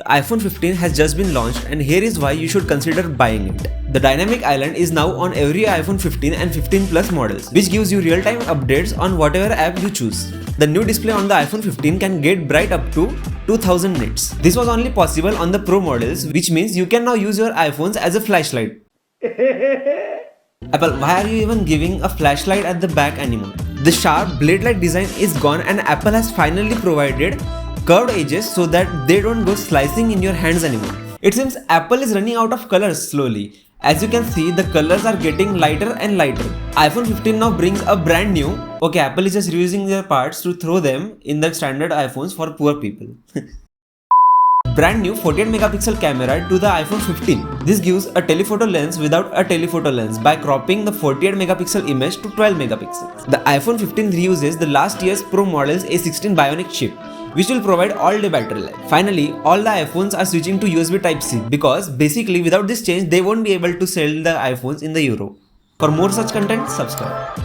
iPhone 15 has just been launched and here is why you should consider buying it. The dynamic island is now on every iPhone 15 and 15 Plus models, which gives you real-time updates on whatever app you choose. The new display on the iPhone 15 can get bright up to 2000 nits. This was only possible on the Pro models, which means you can now use your iPhones as a flashlight. Apple, why are you even giving a flashlight at the back anymore? The sharp blade-like design is gone and Apple has finally provided curved edges so that they don't go slicing in your hands anymore. It seems Apple is running out of colors slowly. As you can see, the colors are getting lighter and lighter. iPhone 15 now brings a brand new, okay, Apple is just reusing their parts to throw them in the standard iPhones for poor people. Brand new 48 megapixel camera to the iPhone 15. This gives a telephoto lens without a telephoto lens by cropping the 48 megapixel image to 12 megapixels. The iPhone 15 reuses the last year's Pro model's A16 Bionic chip, which will provide all-day battery life. Finally, all the iPhones are switching to USB Type-C because basically without this change, they won't be able to sell the iPhones in the Euro. For more such content, subscribe.